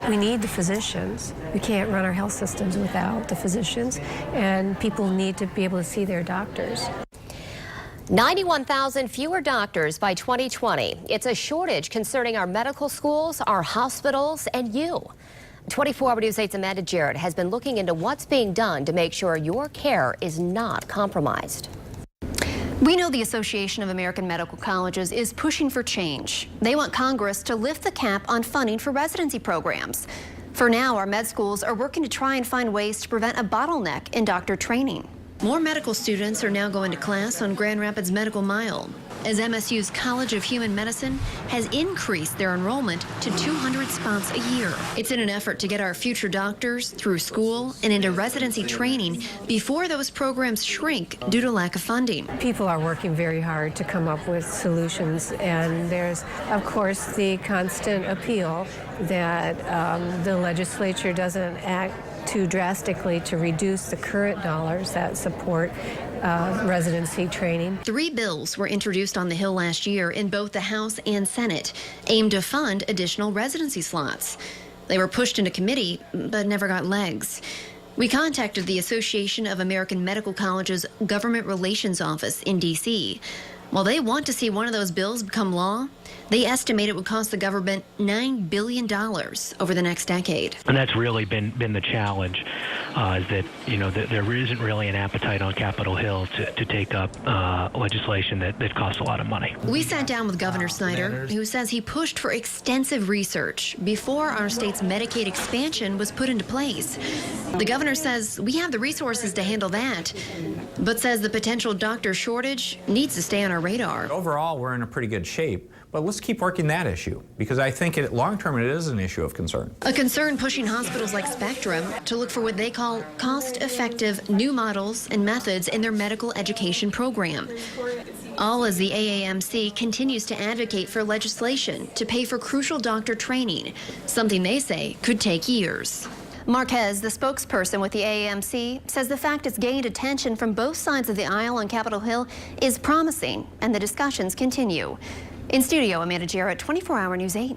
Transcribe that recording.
We need the physicians. We can't run our health systems without the physicians, and people need to be able to see their doctors. 91,000 fewer doctors by 2020. It's a shortage concerning our medical schools, our hospitals, and you. 24-Hour News 8's Amanda Jarrett has been looking into what's being done to make sure your care is not compromised. We know the Association of American Medical Colleges is pushing for change. They want Congress to lift the cap on funding for residency programs. For now, our med schools are working to try and find ways to prevent a bottleneck in doctor training. More medical students are now going to class on Grand Rapids Medical Mile, as MSU's College of Human Medicine has increased their enrollment to 200 spots a year. It's in an effort to get our future doctors through school and into residency training before those programs shrink due to lack of funding. People are working very hard to come up with solutions, and there's, of course, the constant appeal that the legislature doesn't act too drastically to reduce the current dollars that support residency training. 3 bills were introduced on the Hill last year in both the House and Senate, aimed to fund additional residency slots. They were pushed into committee, but never got legs. We contacted the Association of American Medical Colleges Government Relations Office in D.C. While they want to see one of those bills become law, they estimate it would cost the government $9 billion over the next decade. And that's really been the challenge, is that, that there isn't really an appetite on Capitol Hill to take up legislation that costs a lot of money. We sat down with Governor Snyder, who says he pushed for extensive research before our state's Medicaid expansion was put into place. The governor says we have the resources to handle that, but says the potential doctor shortage needs to stay on our radar. Overall, we're in a pretty good shape, but let's keep working that issue, because I think long term it is an issue of concern. A concern pushing hospitals like Spectrum to look for what they call cost-effective new models and methods in their medical education program. All as the AAMC continues to advocate for legislation to pay for crucial doctor training, something they say could take years. Marquez, the spokesperson with the AAMC, says the fact it's gained attention from both sides of the aisle on Capitol Hill is promising, and the discussions continue. In studio, Amanda Jarrett, 24-Hour News 8.